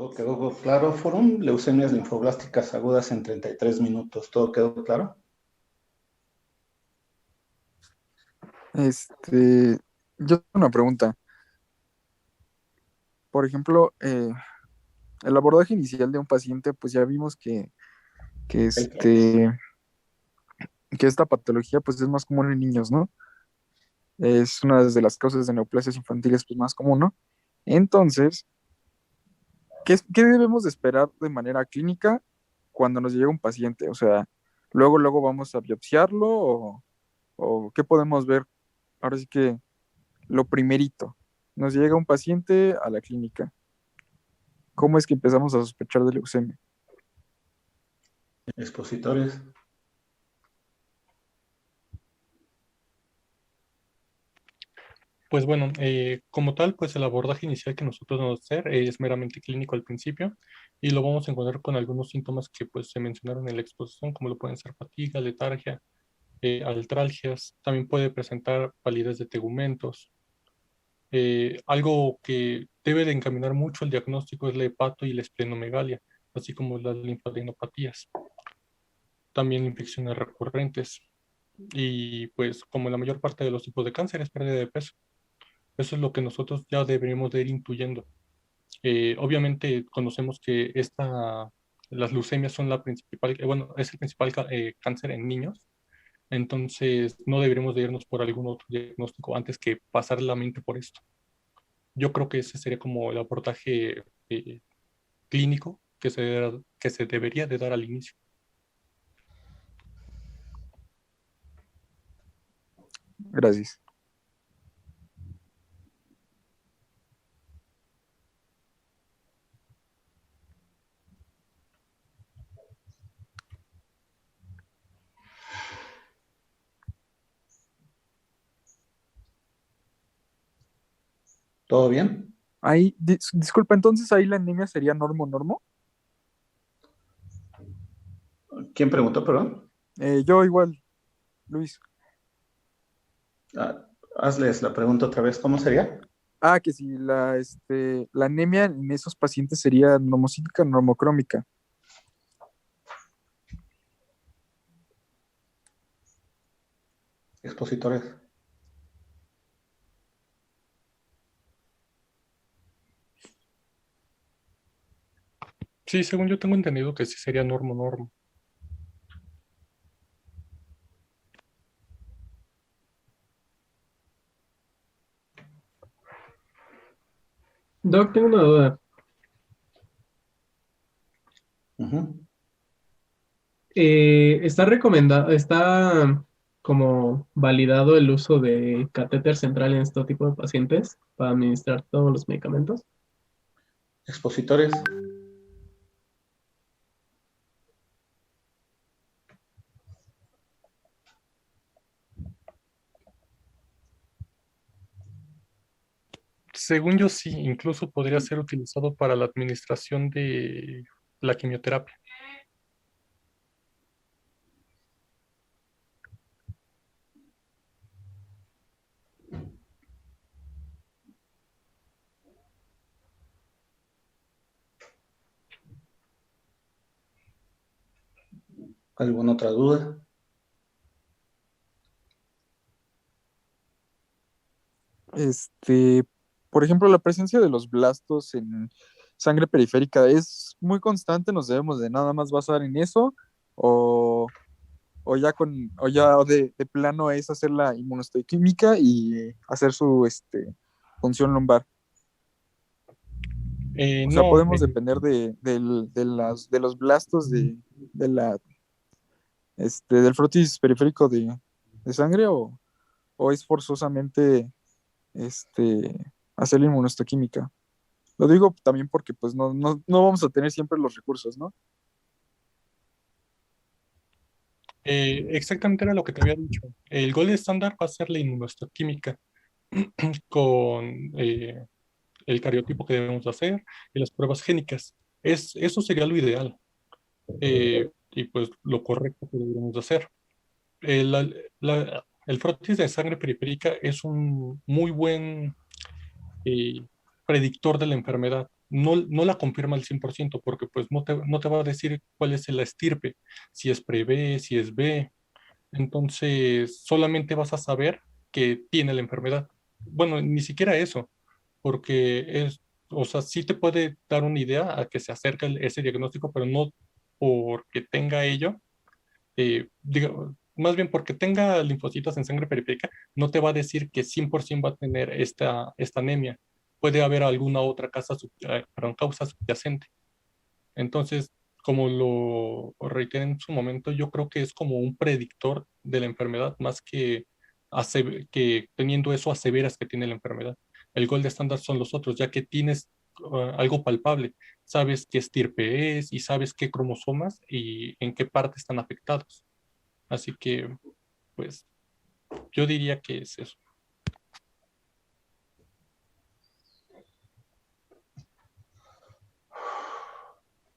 Todo quedó claro, Forum. Leucemias linfoblásticas agudas en 33 minutos. ¿Todo quedó claro? Yo tengo una pregunta. Por ejemplo, el abordaje inicial de un paciente, pues ya vimos que, ¿El qué? que esta patología pues es más común en niños, ¿no? Es una de las causas de neoplasias infantiles pues más común, ¿no? Entonces, ¿qué debemos de esperar de manera clínica cuando nos llega un paciente? O sea, luego vamos a biopsiarlo o qué podemos ver. Ahora sí que lo primerito, nos llega un paciente a la clínica. ¿Cómo es que empezamos a sospechar de leucemia? Expositores. Pues bueno, como tal, pues el abordaje inicial que nosotros vamos a hacer es meramente clínico al principio y lo vamos a encontrar con algunos síntomas que pues se mencionaron en la exposición, como lo pueden ser fatiga, letargia, artralgias, también puede presentar palidez de tegumentos. Algo que debe de encaminar mucho el diagnóstico es la hepato y la esplenomegalia, así como las linfadenopatías, también infecciones recurrentes y pues como la mayor parte de los tipos de cáncer es pérdida de peso. Eso es lo que nosotros ya deberíamos de ir intuyendo. Obviamente conocemos que las leucemias son la principal, bueno, es el principal cáncer en niños, entonces no deberíamos de irnos por algún otro diagnóstico antes que pasar la mente por esto. Yo creo que ese sería como el abordaje clínico que se debería de dar al inicio. Gracias. ¿Todo bien? Ahí, disculpa, entonces ahí la anemia sería normo-normo. ¿Quién preguntó, perdón? Yo igual, Luis. Hazles la pregunta otra vez. ¿Cómo sería? Que si la anemia en esos pacientes sería normocítica, normocrómica. Expositores. Sí, según yo tengo entendido que sí sería normo-normo. Doc, tengo una duda. Ujú. ¿Está recomendado, está como validado el uso de catéter central en este tipo de pacientes para administrar todos los medicamentos? Expositores. Según yo sí, incluso podría ser utilizado para la administración de la quimioterapia. ¿Alguna otra duda? Este, por ejemplo, la presencia de los blastos en sangre periférica es muy constante, nos debemos de nada más basar en eso, o, o ya de plano es hacer la inmunohistoquímica y hacer su función lumbar. O sea, No, podemos depender de los blastos de la, del frotis periférico de sangre o es forzosamente hacer la inmunohistoquímica. Lo digo también porque pues no vamos a tener siempre los recursos, ¿no? exactamente era lo que te había dicho. El gol estándar va a ser la inmunohistoquímica con el cariotipo que debemos hacer y las pruebas génicas. Eso sería lo ideal y pues lo correcto que deberíamos hacer. El frotis de sangre periférica es un muy buen eh, predictor de la enfermedad. no la confirma al 100% porque pues no te va a decir cuál es la estirpe, si es pre-B, si es B. Entonces, solamente vas a saber que tiene la enfermedad. Bueno, ni siquiera eso, porque o sea, sí te puede dar una idea a que se acerca ese diagnóstico, pero no porque tenga ello, más bien porque tenga linfocitos en sangre periférica, no te va a decir que 100% va a tener esta anemia. Puede haber alguna otra causa subyacente. Entonces, como lo reiteré en su momento, yo creo que es como un predictor de la enfermedad, más que teniendo eso aseveras que tiene la enfermedad. El gold estándar son los otros, ya que tienes algo palpable, sabes qué estirpe es y sabes qué cromosomas y en qué parte están afectados. Así que, pues, yo diría que es eso.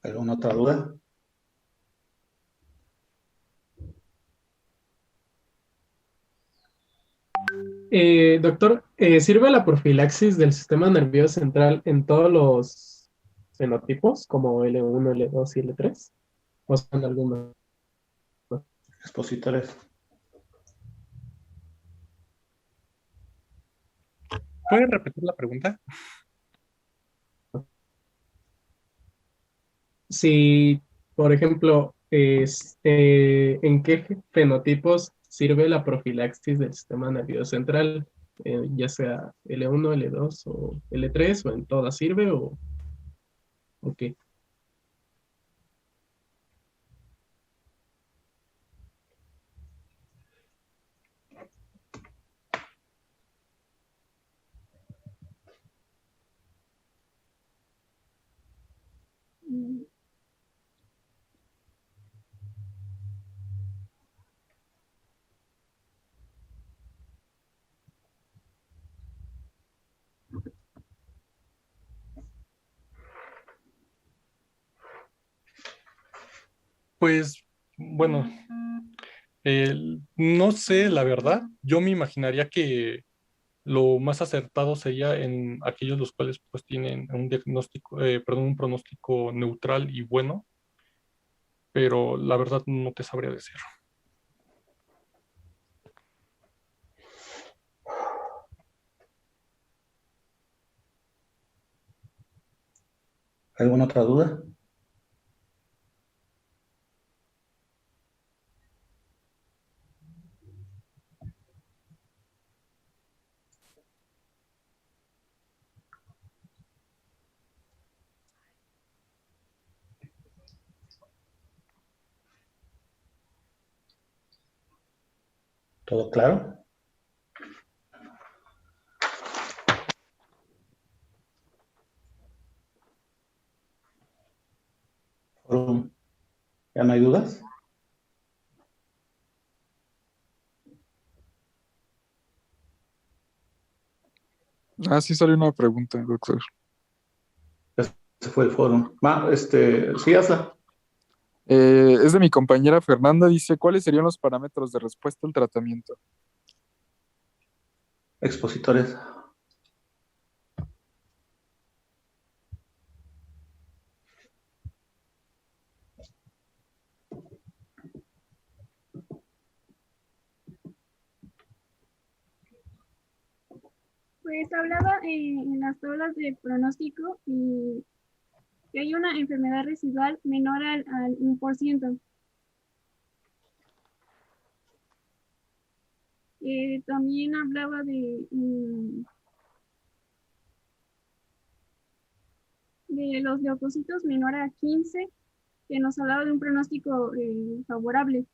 ¿Alguna otra duda? Doctor, ¿sirve la profilaxis del sistema nervioso central en todos los fenotipos, como L1, L2 y L3? ¿O son algunos? Expositores. ¿Puedes repetir la pregunta? Si, por ejemplo, ¿en qué fenotipos sirve la profilaxis del sistema nervioso central? Ya sea L1, L2 o L3, o en todas sirve, o qué. Pues, bueno, no sé, la verdad. Yo me imaginaría que lo más acertado sería en aquellos los cuales pues tienen un diagnóstico, perdón, un pronóstico neutral y bueno, pero la verdad no te sabría decir. ¿Alguna otra duda? ¿Todo claro? ¿Ya no hay dudas? Ah, sí salió una pregunta, doctor. Ese fue el foro. Sí, hazla. Es de mi compañera Fernanda, dice, ¿cuáles serían los parámetros de respuesta al tratamiento? Expositores. Pues hablaba en las tablas de pronóstico y que hay una enfermedad residual menor al 1%. También hablaba de los leucocitos menor a 15, que nos hablaba de un pronóstico favorable.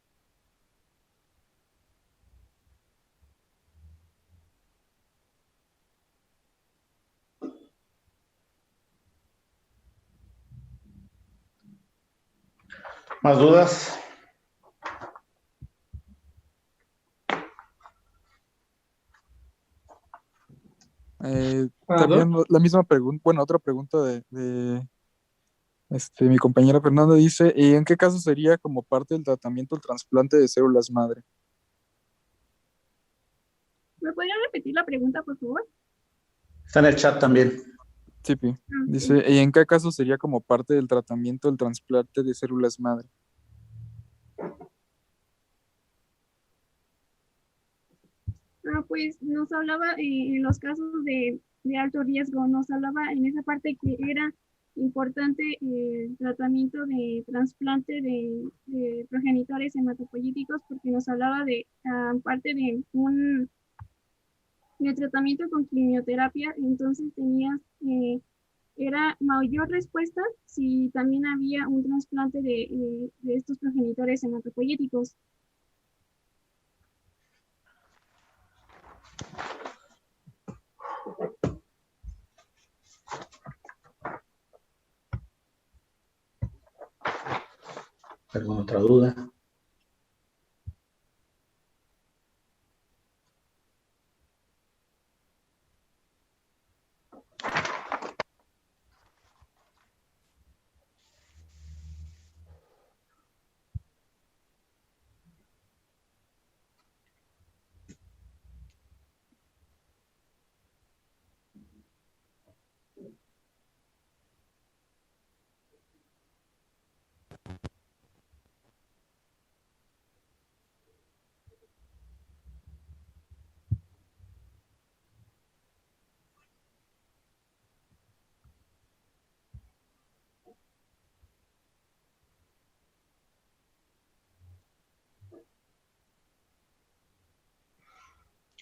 ¿Más dudas? También la misma pregunta, bueno, otra pregunta mi compañera Fernanda dice, ¿y en qué caso sería como parte del tratamiento el trasplante de células madre? ¿Me podría repetir la pregunta, por favor? Está en el chat también. Sí, Pi. Ah, Dice, ¿y en qué caso sería como parte del tratamiento el trasplante de células madre? Pues nos hablaba en los casos de alto riesgo, nos hablaba en esa parte que era importante el tratamiento de trasplante de progenitores hematopoyéticos porque nos hablaba de parte de un de tratamiento con quimioterapia, entonces era mayor respuesta si también había un trasplante de estos progenitores hematopoyéticos. ¿Alguna otra duda?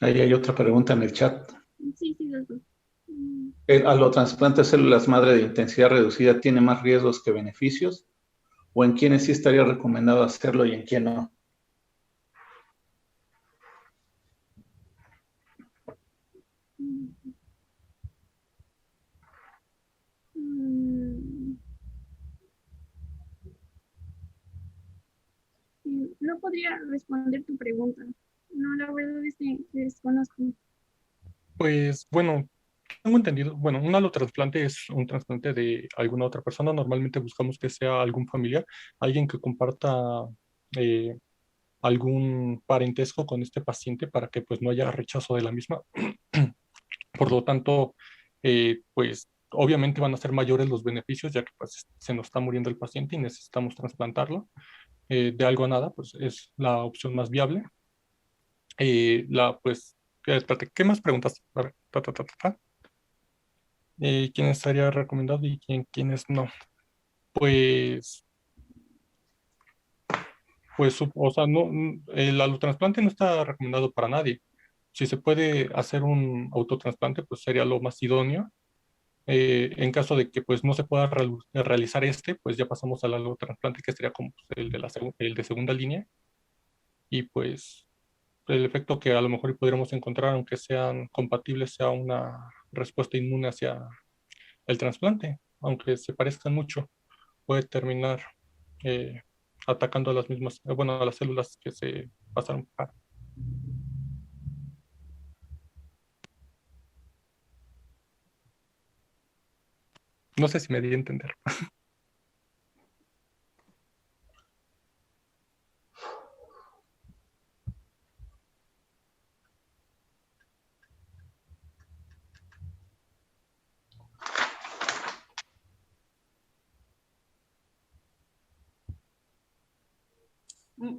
Ahí hay otra pregunta en el chat. Sí, sí, los dos. ¿El allotrasplante de células madre de intensidad reducida tiene más riesgos que beneficios? ¿O en quiénes sí estaría recomendado hacerlo y en quién no? Mm, mm, No podría responder tu pregunta. No, la verdad es que desconozco. Pues bueno, tengo entendido, bueno, un allotrasplante es un trasplante de alguna otra persona. Normalmente buscamos que sea algún familiar, alguien que comparta eh, algún parentesco con este paciente para que pues no haya rechazo de la misma. Por lo tanto, pues obviamente van a ser mayores los beneficios ya que pues se nos está muriendo el paciente y necesitamos trasplantarlo. De algo a nada, pues es la opción más viable. Pues, espérate, ¿qué más preguntas? A ver, ta. ¿Quién estaría recomendado y quiénes no? Pues, o sea, no, el allotrasplante no está recomendado para nadie. Si se puede hacer un autotrasplante, pues sería lo más idóneo. En caso de que pues no se pueda realizar este, pues ya pasamos al allotrasplante, que sería como pues, el de segunda línea. Y pues el efecto que a lo mejor podríamos encontrar, aunque sean compatibles, sea una respuesta inmune hacia el trasplante, aunque se parezcan mucho, puede terminar eh, atacando a las mismas, bueno, a las células que se pasaron. No sé si me di a entender.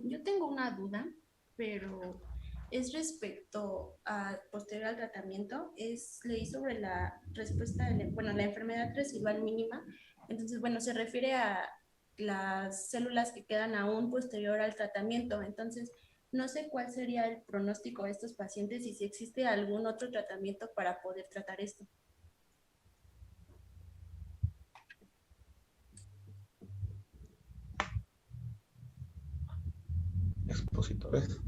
Yo tengo una duda, pero es respecto a posterior al tratamiento. Leí sobre la respuesta, bueno, la enfermedad residual mínima. Entonces, bueno, se refiere a las células que quedan aún posterior al tratamiento. Entonces, no sé cuál sería el pronóstico de estos pacientes y si existe algún otro tratamiento para poder tratar esto. Expositores.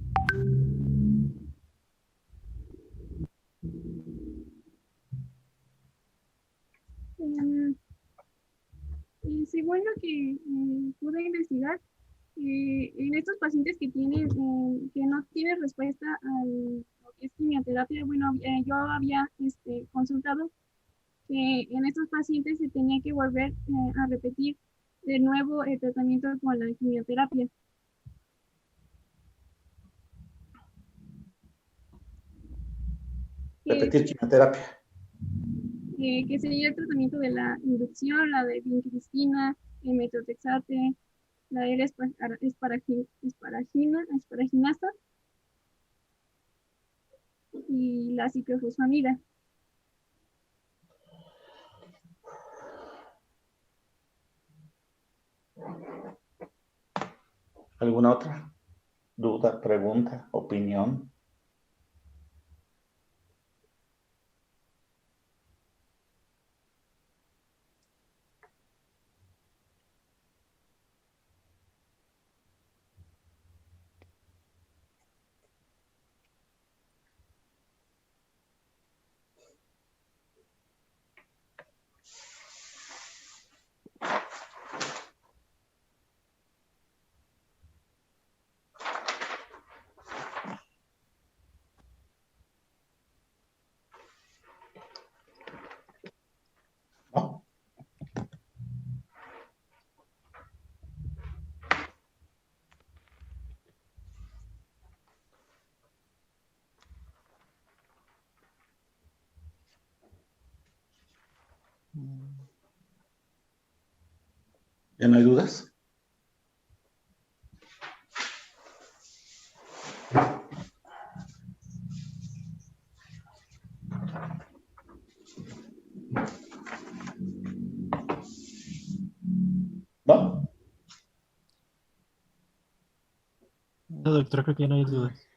Mm, Y según lo que pude investigar, en estos pacientes que no tienen respuesta a lo que es quimioterapia, bueno, yo había consultado que en estos pacientes se tenía que volver a repetir de nuevo el tratamiento con la quimioterapia. Que Repetir quimioterapia. que sería el tratamiento de la inducción, la de vincristina, el metotrexate, la esparaginasa y la ciclofosfamida. ¿Alguna otra duda, pregunta, opinión? ¿No? ¿Ya no hay dudas? ¿No? No, doctor, creo que ya no hay dudas.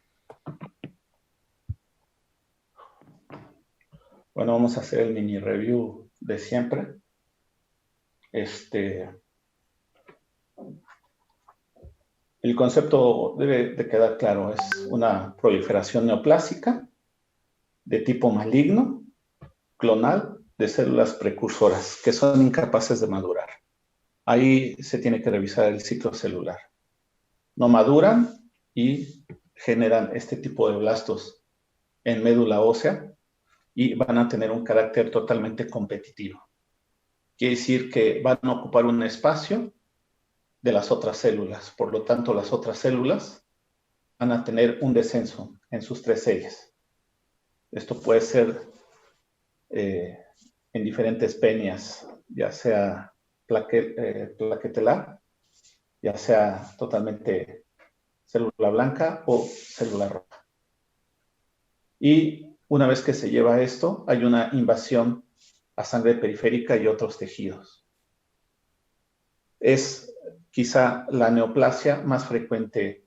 Bueno, vamos a hacer el mini review de siempre. El concepto debe de quedar claro, es una proliferación neoplásica de tipo maligno, clonal, de células precursoras que son incapaces de madurar. Ahí se tiene que revisar el ciclo celular. No maduran y generan este tipo de blastos en médula ósea y van a tener un carácter totalmente competitivo. Quiere decir que van a ocupar un espacio de las otras células. Por lo tanto, las otras células van a tener un descenso en sus 3 ejes. Esto puede ser en diferentes peñas, ya sea plaquetelar, ya sea totalmente célula blanca o célula roja. Y una vez que se lleva esto, hay una invasión a sangre periférica y otros tejidos. Es quizá la neoplasia más frecuente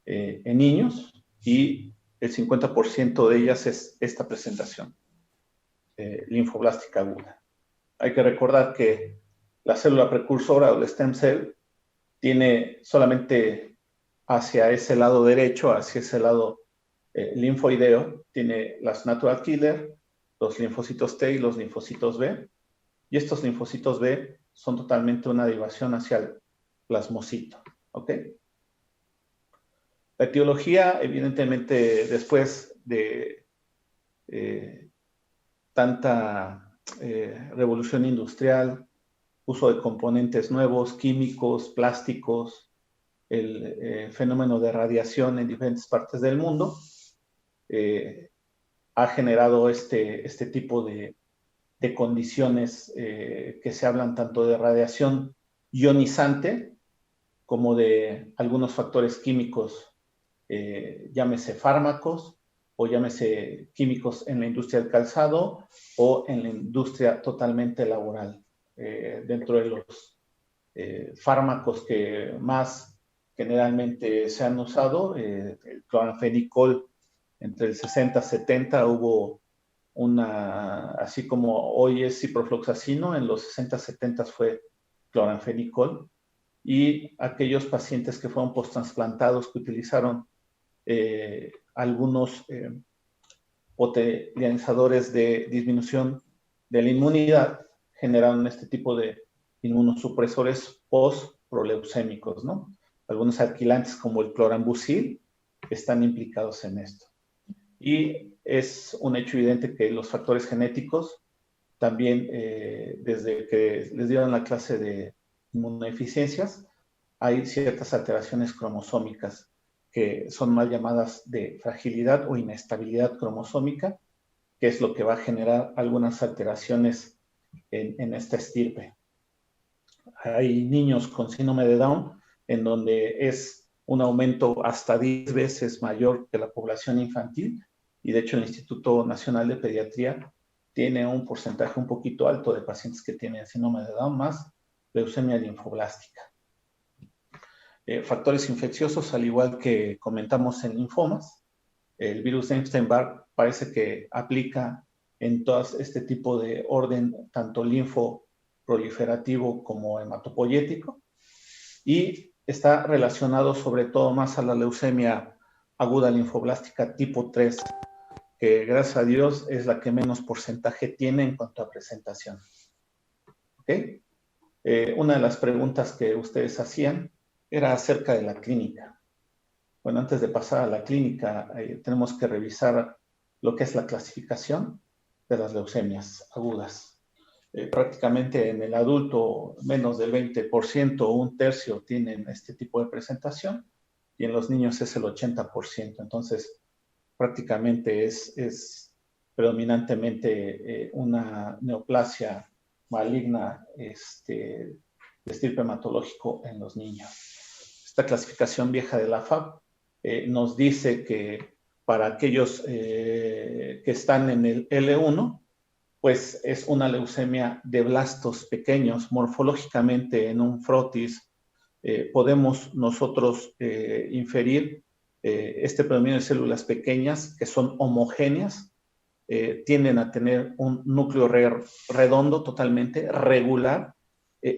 en niños y el 50% de ellas es esta presentación linfoblástica aguda. Hay que recordar que la célula precursora o el stem cell tiene solamente hacia ese lado derecho, hacia ese lado linfoideo, tiene las natural killer, los linfocitos T y los linfocitos B, y estos linfocitos B son totalmente una derivación hacia el plasmocito, ¿ok? La etiología, evidentemente, después de tanta revolución industrial, uso de componentes nuevos, químicos, plásticos, el fenómeno de radiación en diferentes partes del mundo, ha generado este tipo de condiciones que se hablan tanto de radiación ionizante como de algunos factores químicos, llámese fármacos o llámese químicos en la industria del calzado o en la industria totalmente laboral. Dentro de los fármacos que más generalmente se han usado, el cloranfenicol, entre el 60 y 70 hubo así como hoy es ciprofloxacino, en los 60 70 fue cloranfenicol, y aquellos pacientes que fueron posttransplantados que utilizaron algunos potencializadores de disminución de la inmunidad generaron este tipo de inmunosupresores post-proleucémicos, ¿no? Algunos alquilantes como el clorambucil están implicados en esto. Y es un hecho evidente que los factores genéticos también, desde que les dieron la clase de inmunodeficiencias, hay ciertas alteraciones cromosómicas que son mal llamadas de fragilidad o inestabilidad cromosómica, que es lo que va a generar algunas alteraciones en esta estirpe. Hay niños con síndrome de Down en donde es un aumento hasta 10 veces mayor que la población infantil, y de hecho el Instituto Nacional de Pediatría tiene un porcentaje un poquito alto de pacientes que tienen síndrome de Down más leucemia linfoblástica. Factores infecciosos, al igual que comentamos en linfomas, el virus de Epstein-Barr parece que aplica en todo este tipo de orden, tanto linfo proliferativo como hematopoyético, y está relacionado sobre todo más a la leucemia aguda linfoblástica tipo 3, que gracias a Dios es la que menos porcentaje tiene en cuanto a presentación. ¿Okay? Una de las preguntas que ustedes hacían era acerca de la clínica. Bueno, antes de pasar a la clínica, tenemos que revisar lo que es la clasificación de las leucemias agudas. Prácticamente en el adulto menos del 20% o un tercio tienen este tipo de presentación, y en los niños es el 80%. Entonces, prácticamente es predominantemente una neoplasia maligna de estirpe hematológico en los niños. Esta clasificación vieja de la FAB nos dice que para aquellos que están en el L1, pues es una leucemia de blastos pequeños. Morfológicamente en un frotis podemos nosotros inferir este predominio de células pequeñas que son homogéneas, tienden a tener un núcleo redondo totalmente regular,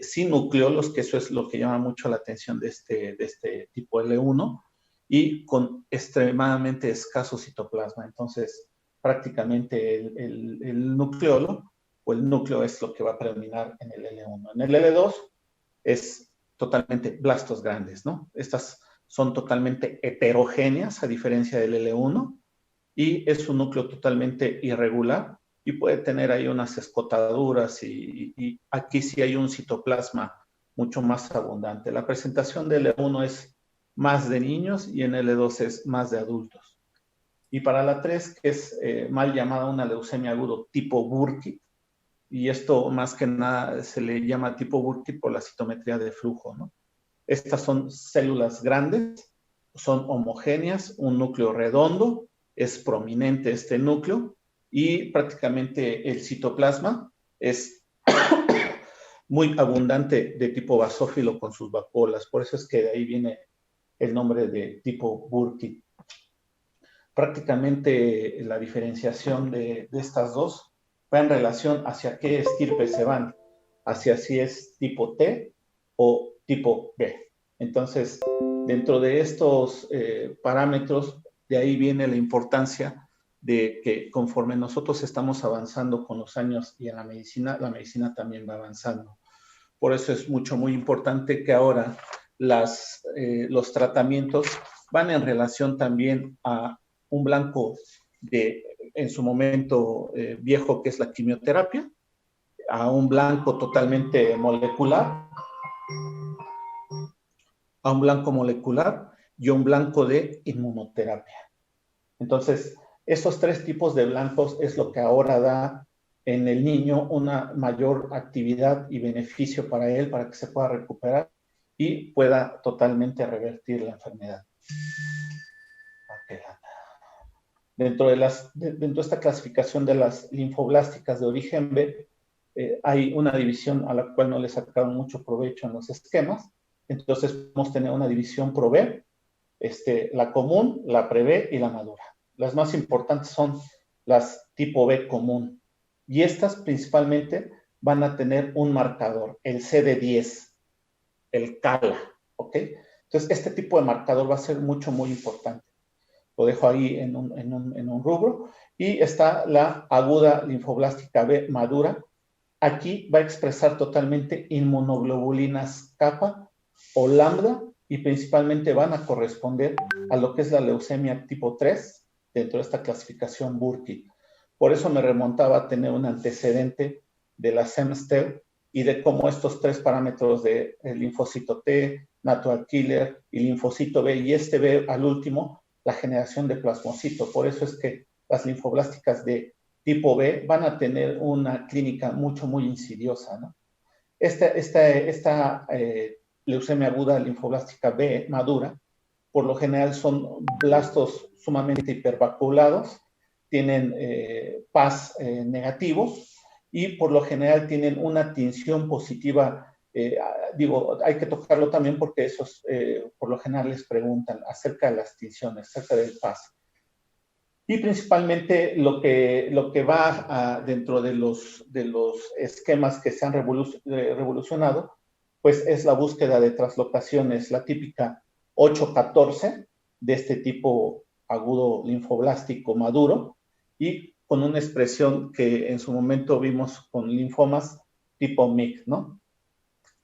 sin nucleolos, que eso es lo que llama mucho la atención de este tipo L1, y con extremadamente escaso citoplasma. Entonces, prácticamente el nucleolo o el núcleo es lo que va a predominar en el L1. En el L2 es totalmente blastos grandes, ¿no? Estas son totalmente heterogéneas a diferencia del L1, y es un núcleo totalmente irregular y puede tener ahí unas escotaduras, y aquí sí hay un citoplasma mucho más abundante. La presentación del L1 es más de niños y en L2 es más de adultos. Y para la 3, que es mal llamada una leucemia agudo tipo Burkitt, y esto más que nada se le llama tipo Burkitt por la citometría de flujo, ¿no? Estas son células grandes, son homogéneas, un núcleo redondo, es prominente este núcleo, y prácticamente el citoplasma es muy abundante de tipo basófilo con sus vacuolas. Por eso es que de ahí viene el nombre de tipo Burkitt. Prácticamente la diferenciación de estas dos va en relación hacia qué estirpe se van, hacia si es tipo T o tipo B. Entonces, dentro de estos parámetros, de ahí viene la importancia de que conforme nosotros estamos avanzando con los años y en la medicina también va avanzando. Por eso es muy importante que ahora los tratamientos van en relación también a un blanco en su momento viejo, que es la quimioterapia, a un blanco totalmente molecular, a un blanco molecular y a un blanco de inmunoterapia. Entonces, esos tres tipos de blancos es lo que ahora da en el niño una mayor actividad y beneficio para él, para que se pueda recuperar y pueda totalmente revertir la enfermedad. Dentro de esta clasificación de las linfoblásticas de origen B, hay una división a la cual no le sacaron mucho provecho en los esquemas. Entonces podemos tener una división pro B, la común, la pre-B y la madura. Las más importantes son las tipo B común, y estas principalmente van a tener un marcador, el CD10, el CALA, ¿ok? Entonces este tipo de marcador va a ser muy importante. Lo dejo ahí en un rubro. Y está la aguda linfoblástica B madura. Aquí va a expresar totalmente inmunoglobulinas kappa o lambda, y principalmente van a corresponder a lo que es la leucemia tipo 3 dentro de esta clasificación Burkitt. Por eso me remontaba a tener un antecedente de la SEMSTEL y de cómo estos tres parámetros de linfocito T, natural killer y linfocito B, y este B al último, la generación de plasmocito. Por eso es que las linfoblásticas de tipo B van a tener una clínica muy insidiosa, ¿no? Esta leucemia aguda linfoblástica B madura, por lo general son blastos sumamente hipervaculados, tienen PAS negativos y por lo general tienen una tinción positiva. Digo, hay que tocarlo también porque esos por lo general les preguntan acerca de las tinciones, acerca del PAS. Y principalmente lo que va dentro de los esquemas que se han revolucionado, pues es la búsqueda de translocaciones, la típica 8-14 de este tipo agudo linfoblástico maduro y con una expresión que en su momento vimos con linfomas tipo MYC, ¿no?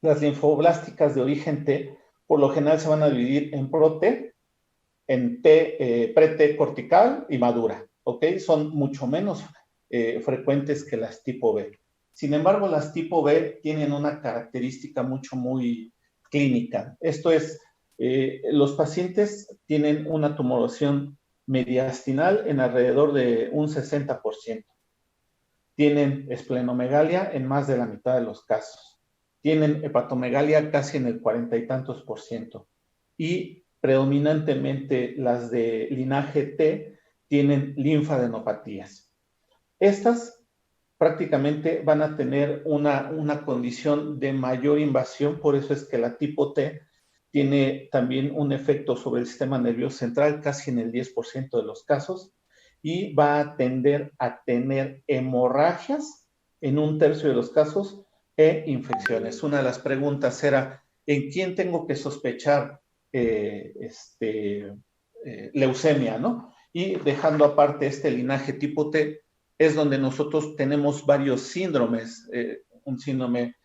Las linfoblásticas de origen T, por lo general se van a dividir en pro-T, en T, pre-T cortical y madura, ¿ok? Son mucho menos frecuentes que las tipo B. Sin embargo, las tipo B tienen una característica muy clínica. Esto es, los pacientes tienen una tumoración mediastinal en alrededor de un 60%. Tienen esplenomegalia en más de la mitad de los casos. Tienen hepatomegalia casi en el 40 y tantos %. Y predominantemente las de linaje T tienen linfadenopatías. Estas prácticamente van a tener una condición de mayor invasión, por eso es que la tipo T tiene también un efecto sobre el sistema nervioso central casi en el 10% de los casos y va a tender a tener hemorragias en un tercio de los casos e infecciones. Una de las preguntas era, ¿en quién tengo que sospechar leucemia, ¿no? Y dejando aparte este linaje tipo T, es donde nosotros tenemos varios síndromes, un síndrome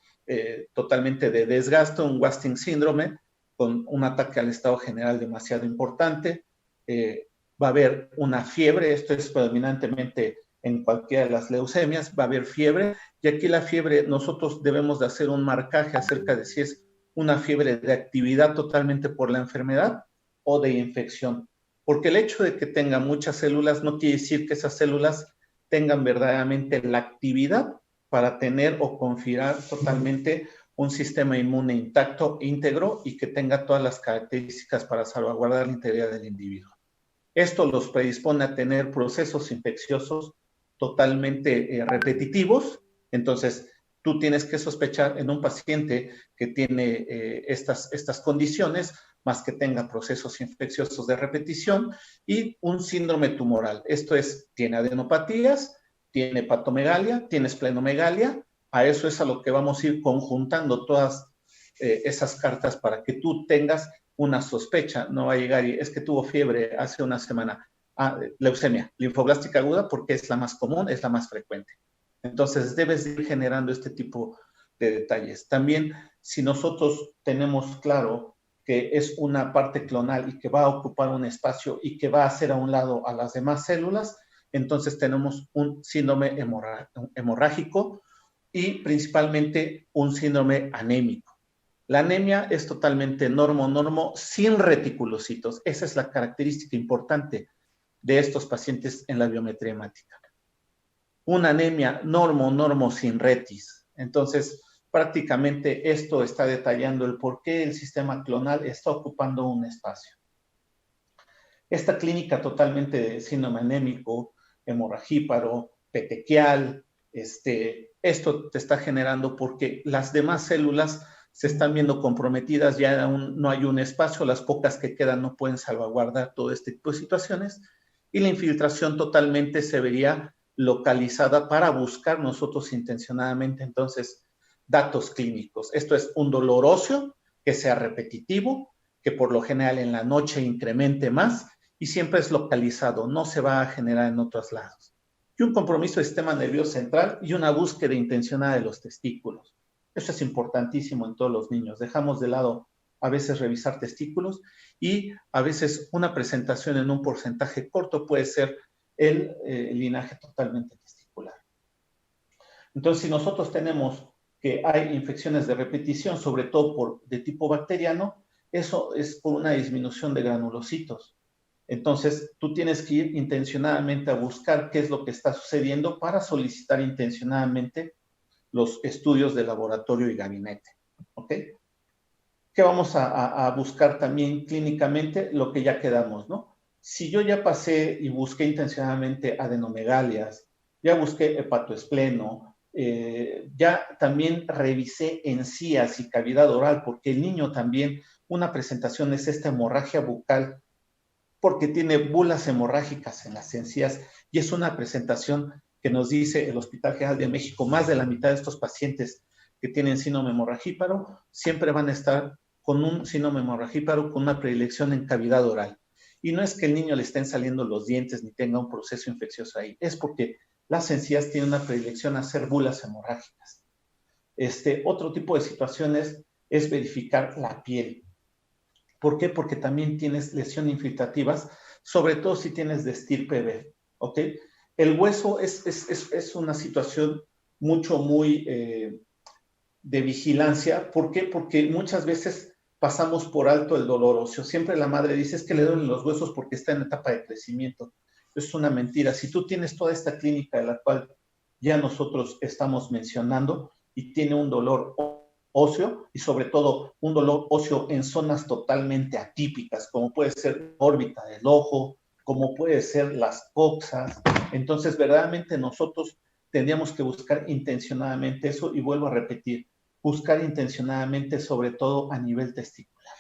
totalmente de desgaste, un wasting síndrome, con un ataque al estado general demasiado importante, va a haber una fiebre, esto es predominantemente en cualquiera de las leucemias, va a haber fiebre, y aquí la fiebre nosotros debemos de hacer un marcaje acerca de si es una fiebre de actividad totalmente por la enfermedad o de infección. Porque el hecho de que tenga muchas células no quiere decir que esas células tengan verdaderamente la actividad para tener o configurar totalmente un sistema inmune intacto, íntegro y que tenga todas las características para salvaguardar la integridad del individuo. Esto los predispone a tener procesos infecciosos totalmente repetitivos. Entonces, tú tienes que sospechar en un paciente que tiene estas condiciones, más que tenga procesos infecciosos de repetición y un síndrome tumoral. Esto es, tiene adenopatías, tiene hepatomegalia, tiene esplenomegalia. A eso es a lo que vamos a ir conjuntando todas esas cartas para que tú tengas una sospecha. No va a llegar y es que tuvo fiebre hace una semana. Leucemia linfoblástica aguda porque es la más común, es la más frecuente. Entonces, debes ir generando este tipo de detalles. También, si nosotros tenemos claro que es una parte clonal y que va a ocupar un espacio y que va a hacer a un lado a las demás células, entonces tenemos un síndrome hemorrágico y principalmente un síndrome anémico. La anemia es totalmente normo sin reticulocitos. Esa es la característica importante de estos pacientes en la biometría hemática. Una anemia normo sin retis. Entonces, prácticamente esto está detallando el por qué el sistema clonal está ocupando un espacio. Esta clínica totalmente de síndrome anémico, hemorragíparo, petequial, esto te está generando porque las demás células se están viendo comprometidas, ya no hay un espacio, las pocas que quedan no pueden salvaguardar todo este tipo de situaciones y la infiltración totalmente se vería localizada para buscar nosotros intencionadamente entonces datos clínicos. Esto es un dolor óseo que sea repetitivo, que por lo general en la noche incremente más y siempre es localizado, no se va a generar en otros lados. Y un compromiso del sistema nervioso central y una búsqueda intencionada de los testículos. Esto es importantísimo en todos los niños. Dejamos de lado a veces revisar testículos y a veces una presentación en un porcentaje corto puede ser el linaje totalmente testicular. Entonces, si nosotros tenemos que hay infecciones de repetición, sobre todo de tipo bacteriano, eso es por una disminución de granulocitos. Entonces, tú tienes que ir intencionadamente a buscar qué es lo que está sucediendo para solicitar intencionadamente los estudios de laboratorio y gabinete. ¿Ok? ¿Qué vamos a buscar también clínicamente? Lo que ya quedamos, ¿no? Si yo ya pasé y busqué intencionadamente adenomegalias, ya busqué hepatoespleno, ya también revisé encías y cavidad oral, porque el niño también, una presentación es esta hemorragia bucal, porque tiene bulas hemorrágicas en las encías, y es una presentación que nos dice el Hospital General de México, más de la mitad de estos pacientes que tienen síndrome hemorragíparo siempre van a estar con un síndrome hemorragíparo con una predilección en cavidad oral. Y no es que el niño le estén saliendo los dientes ni tenga un proceso infeccioso ahí, es porque las encías tienen una predilección a hacer bulas hemorrágicas. Otro tipo de situaciones es verificar la piel. ¿Por qué? Porque también tienes lesiones infiltrativas, sobre todo si tienes de estirpe B, ¿ok? El hueso es una situación muy de vigilancia. ¿Por qué? Porque muchas veces pasamos por alto el dolor óseo. Siempre la madre dice, es que le duelen los huesos porque está en etapa de crecimiento. Es una mentira. Si tú tienes toda esta clínica de la cual ya nosotros estamos mencionando y tiene un dolor óseo y sobre todo un dolor óseo en zonas totalmente atípicas, como puede ser órbita del ojo, como puede ser las coxas, entonces verdaderamente nosotros tendríamos que buscar intencionadamente eso, y vuelvo a repetir, buscar intencionadamente sobre todo a nivel testicular.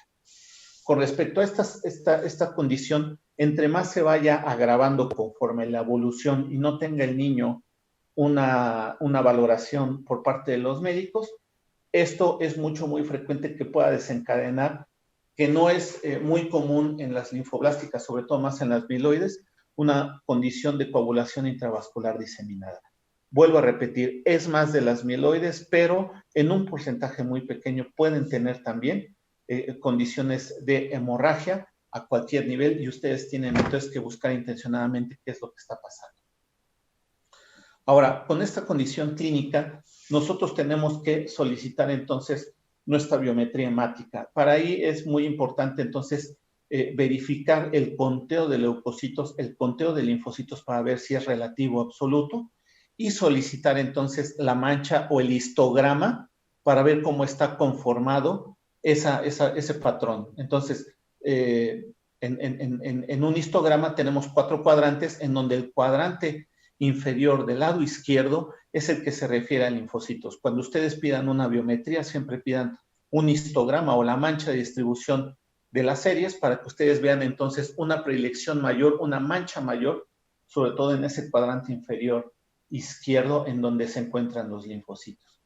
Con respecto a esta condición, entre más se vaya agravando conforme la evolución y no tenga el niño una valoración por parte de los médicos, esto es muy frecuente que pueda desencadenar, que no es muy común en las linfoblásticas, sobre todo más en las mieloides, una condición de coagulación intravascular diseminada. Vuelvo a repetir, es más de las mieloides, pero en un porcentaje muy pequeño pueden tener también condiciones de hemorragia a cualquier nivel, y ustedes tienen entonces que buscar intencionadamente qué es lo que está pasando. Ahora, con esta condición clínica, nosotros tenemos que solicitar entonces nuestra biometría hemática. Para ahí es muy importante entonces verificar el conteo de leucocitos, el conteo de linfocitos para ver si es relativo o absoluto, y solicitar entonces la mancha o el histograma para ver cómo está conformado ese patrón. Entonces, en un histograma tenemos 4 cuadrantes, en donde el cuadrante inferior del lado izquierdo es el que se refiere a linfocitos. Cuando ustedes pidan una biometría, siempre pidan un histograma o la mancha de distribución de las series para que ustedes vean entonces una predilección mayor, una mancha mayor, sobre todo en ese cuadrante inferior izquierdo en donde se encuentran los linfocitos.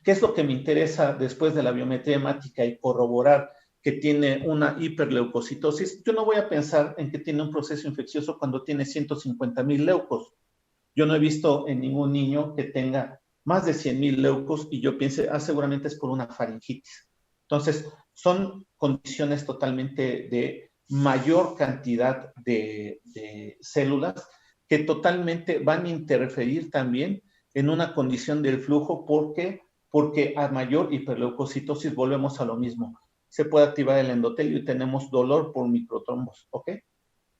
¿Qué es lo que me interesa después de la biometría hemática y corroborar que tiene una hiperleucocitosis? Yo no voy a pensar en que tiene un proceso infeccioso cuando tiene 150,000 leucos. Yo no he visto en ningún niño que tenga más de 100,000 leucos y yo piense, seguramente es por una faringitis. Entonces, son condiciones totalmente de mayor cantidad de células que totalmente van a interferir también en una condición del flujo. Porque a mayor hiperleucocitosis volvemos a lo mismo. Se puede activar el endotelio y tenemos dolor por microtrombos, ¿ok?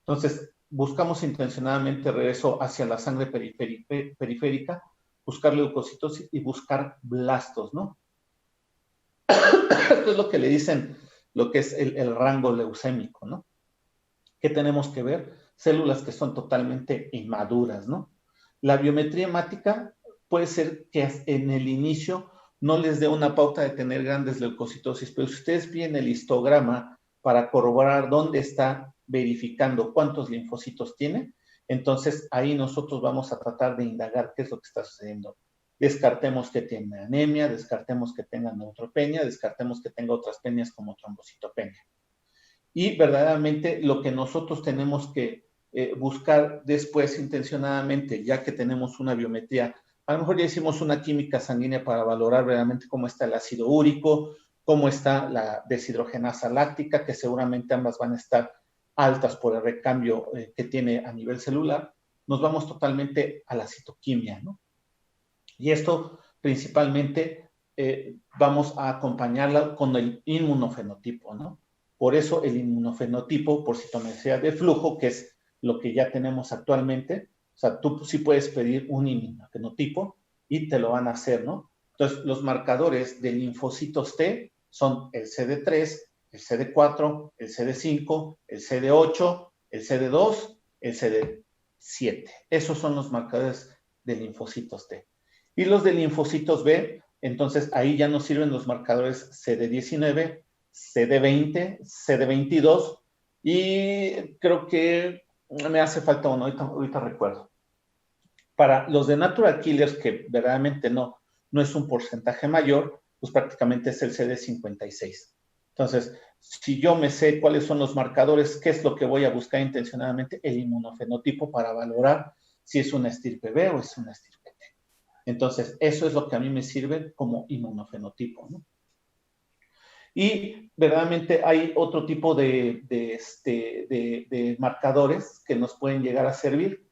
Entonces, buscamos intencionadamente regreso hacia la sangre periférica, buscar leucocitosis y buscar blastos, ¿no? Esto es lo que le dicen, lo que es el rango leucémico, ¿no? ¿Qué tenemos que ver? Células que son totalmente inmaduras, ¿no? La biometría hemática puede ser que en el inicio no les dé una pauta de tener grandes leucocitosis, pero si ustedes piden el histograma para corroborar dónde está verificando cuántos linfocitos tiene, entonces ahí nosotros vamos a tratar de indagar qué es lo que está sucediendo. Descartemos que tenga anemia, descartemos que tenga neutropenia, descartemos que tenga otras penias como trombocitopenia. Y verdaderamente lo que nosotros tenemos que buscar después intencionadamente, ya que tenemos una biometría, a lo mejor ya hicimos una química sanguínea para valorar realmente cómo está el ácido úrico, cómo está la deshidrogenasa láctica, que seguramente ambas van a estar altas por el recambio que tiene a nivel celular. Nos vamos totalmente a la citoquimia, ¿no? Y esto principalmente vamos a acompañarla con el inmunofenotipo, ¿no? Por eso el inmunofenotipo por citometría de flujo, que es lo que ya tenemos actualmente, o sea, tú sí puedes pedir un inmunofenotipo y te lo van a hacer, ¿no? Entonces, los marcadores de linfocitos T son el CD3, el CD4, el CD5, el CD8, el CD2, el CD7. Esos son los marcadores de linfocitos T. Y los de linfocitos B, entonces ahí ya nos sirven los marcadores CD19, CD20, CD22 y creo que me hace falta uno, ahorita recuerdo. Para los de Natural Killers, que verdaderamente no es un porcentaje mayor, pues prácticamente es el CD56. Entonces, si yo me sé cuáles son los marcadores, qué es lo que voy a buscar intencionadamente, el inmunofenotipo para valorar si es una estirpe B o es una estirpe T. Entonces, eso es lo que a mí me sirve como inmunofenotipo, ¿no? Y verdaderamente hay otro tipo de marcadores que nos pueden llegar a servir,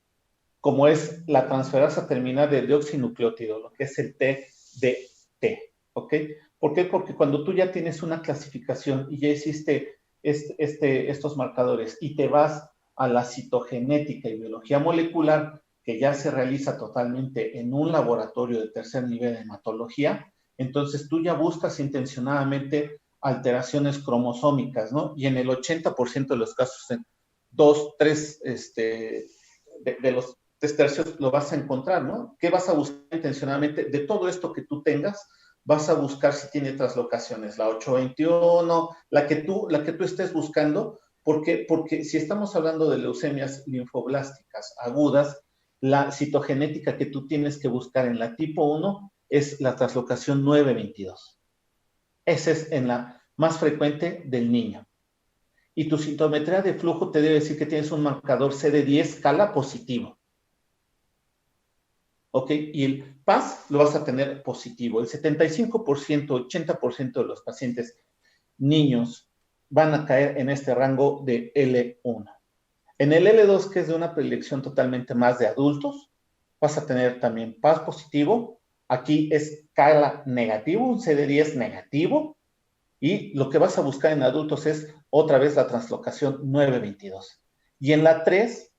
como es la transferasa terminal de deoxinucleótido, lo que es el TDT, ¿ok? ¿Por qué? Porque cuando tú ya tienes una clasificación y ya hiciste estos marcadores y te vas a la citogenética y biología molecular, que ya se realiza totalmente en un laboratorio de tercer nivel de hematología, entonces tú ya buscas intencionadamente alteraciones cromosómicas, ¿no? Y en el 80% de los casos, en 2, 3 de los 3 tercios lo vas a encontrar, ¿no? ¿Qué vas a buscar intencionadamente? De todo esto que tú tengas, vas a buscar si tiene traslocaciones, la 821, la que tú estés buscando, porque si estamos hablando de leucemias linfoblásticas agudas, la citogenética que tú tienes que buscar en la tipo 1 es la traslocación 922. Esa es en la más frecuente del niño. Y tu citometría de flujo te debe decir que tienes un marcador CD10 CALA positivo. ¿Ok? Y el PAS lo vas a tener positivo. El 75%, 80% de los pacientes niños van a caer en este rango de L1. En el L2, que es de una predilección totalmente más de adultos, vas a tener también PAS positivo. Aquí es CALA negativo, un CD10 negativo. Y lo que vas a buscar en adultos es otra vez la translocación 922. Y en la 3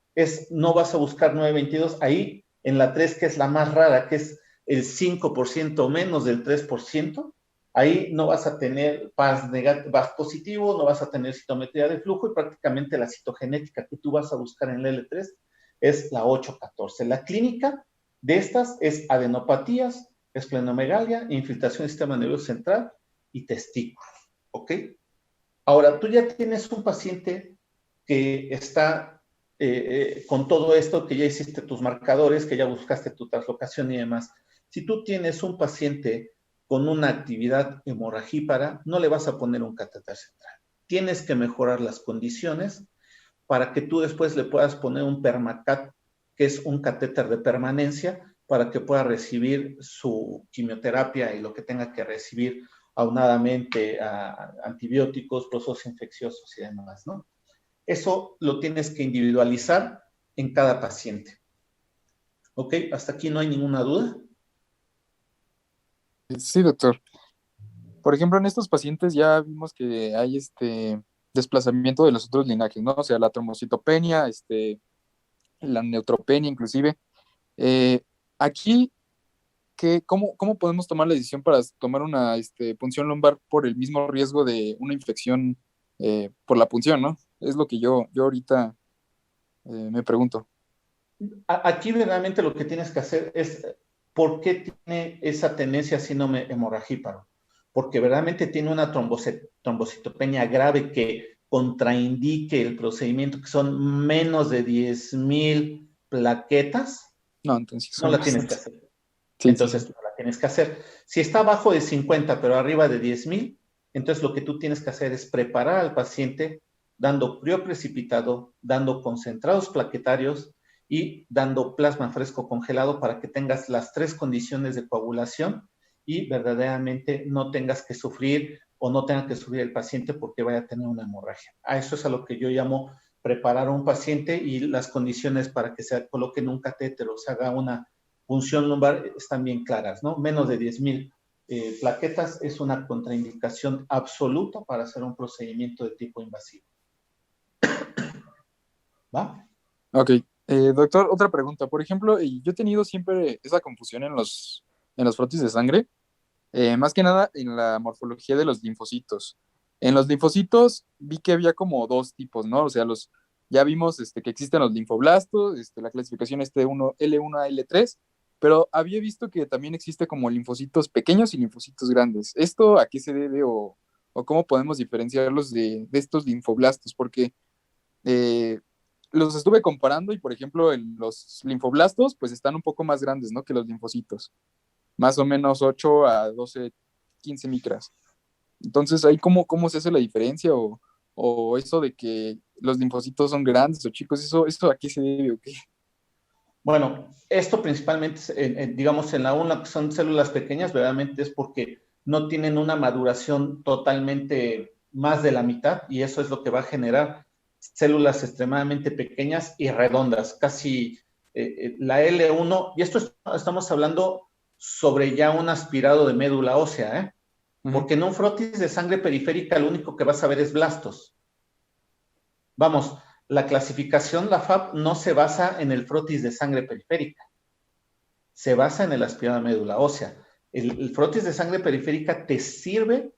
no vas a buscar 922, ahí en la 3, que es la más rara, que es el 5% menos del 3%, ahí no vas a tener PAS positivo, no vas a tener citometría de flujo y prácticamente la citogenética que tú vas a buscar en el L3 es la 814. La clínica de estas es adenopatías, esplenomegalia, infiltración del sistema nervioso central y testículos, ¿ok? Ahora, tú ya tienes un paciente que está con todo esto, que ya hiciste tus marcadores, que ya buscaste tu translocación y demás. Si tú tienes un paciente con una actividad hemorragípara, no le vas a poner un catéter central. Tienes que mejorar las condiciones para que tú después le puedas poner un Permacat, que es un catéter de permanencia, para que pueda recibir su quimioterapia y lo que tenga que recibir aunadamente a antibióticos, procesos infecciosos y demás, ¿no? Eso lo tienes que individualizar en cada paciente. ¿Ok? ¿Hasta aquí no hay ninguna duda? Sí, doctor. Por ejemplo, en estos pacientes ya vimos que hay desplazamiento de los otros linajes, ¿no? O sea, la trombocitopenia, la neutropenia inclusive. Aquí, ¿cómo podemos tomar la decisión para tomar una punción lumbar por el mismo riesgo de una infección por la punción, ¿no? Es lo que yo ahorita me pregunto. Aquí verdaderamente lo que tienes que hacer es, ¿por qué tiene esa tendencia a síndrome hemorragíparo? Porque verdaderamente tiene una trombocitopenia grave que contraindique el procedimiento, que son menos de 10,000 plaquetas. No, entonces no la tienes que hacer. Sí, entonces sí. no la tienes que hacer. Si está abajo de 50, pero arriba de 10,000, entonces lo que tú tienes que hacer es preparar al paciente dando crioprecipitado, dando concentrados plaquetarios y dando plasma fresco congelado para que tengas las 3 condiciones de coagulación y verdaderamente no tengas que sufrir o no tenga que sufrir el paciente porque vaya a tener una hemorragia. A eso es a lo que yo llamo preparar a un paciente y las condiciones para que se coloque en un catéter o se haga una punción lumbar están bien claras, ¿no? Menos de 10,000 plaquetas es una contraindicación absoluta para hacer un procedimiento de tipo invasivo. ¿Va? Ok. Doctor, otra pregunta. Por ejemplo, yo he tenido siempre esa confusión en los frotis de sangre, más que nada en la morfología de los linfocitos. En los linfocitos vi que había como dos tipos, ¿no? O sea, ya vimos que existen los linfoblastos, la clasificación L1 a L3, pero había visto que también existe como linfocitos pequeños y linfocitos grandes. ¿Esto a qué se debe o cómo podemos diferenciarlos de estos linfoblastos? Porque los estuve comparando y, por ejemplo, los linfoblastos pues están un poco más grandes, ¿no? Que los linfocitos. Más o menos 8 a 12, 15 micras. Entonces, ¿ahí cómo se hace la diferencia? O eso de que los linfocitos son grandes o chicos, ¿eso a qué se debe o qué? Bueno, esto principalmente, digamos, en la una que son células pequeñas, verdaderamente es porque no tienen una maduración totalmente más de la mitad, y eso es lo que va a generar células extremadamente pequeñas y redondas, casi la L1, y esto estamos hablando sobre ya un aspirado de médula ósea, ¿eh? Porque en un frotis de sangre periférica lo único que vas a ver es blastos. Vamos, la clasificación, la FAB, no se basa en el frotis de sangre periférica, se basa en el aspirado de médula ósea. El frotis de sangre periférica te sirve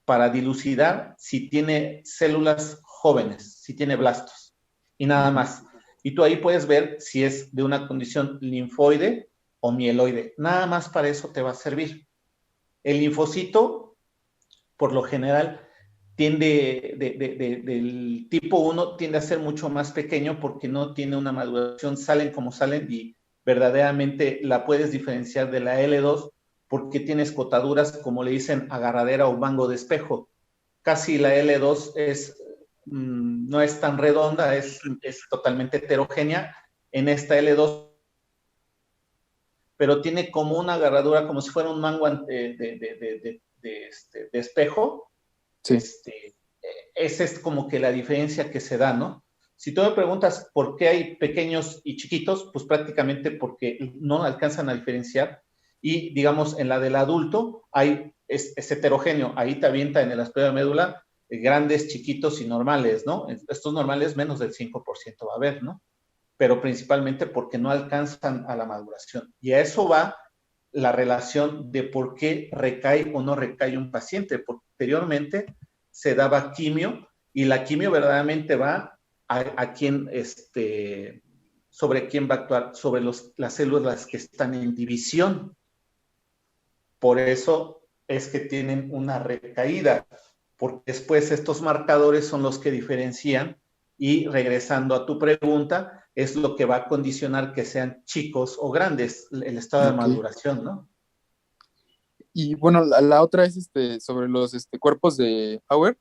para dilucidar si tiene células jóvenes, si tiene blastos, y nada más. Y tú ahí puedes ver si es de una condición linfoide o mieloide. Nada más para eso te va a servir. El linfocito, por lo general, del tipo 1 tiende a ser mucho más pequeño porque no tiene una maduración, salen como salen, y verdaderamente la puedes diferenciar de la L2 porque tiene escotaduras, como le dicen, agarradera o mango de espejo. Casi la L2 no es tan redonda, es totalmente heterogénea. En esta L2, pero tiene como una agarradura, como si fuera un mango de espejo. Sí. Esa es como que la diferencia que se da, ¿no? Si tú me preguntas por qué hay pequeños y chiquitos, pues prácticamente porque no alcanzan a diferenciar, y digamos en la del adulto es heterogéneo, ahí te avienta en el aspecto de médula grandes, chiquitos y normales, ¿no? Estos normales menos del 5% va a haber, ¿no? Pero principalmente porque no alcanzan a la maduración. Y a eso va la relación de por qué recae o no recae un paciente. Posteriormente se daba quimio, y la quimio verdaderamente va a quién, sobre quién va a actuar, sobre las células que están en división. Por eso es que tienen una recaída, porque después estos marcadores son los que diferencian, y regresando a tu pregunta, es lo que va a condicionar que sean chicos o grandes, el estado de maduración, ¿no? Y bueno, la otra es sobre los cuerpos de Auer,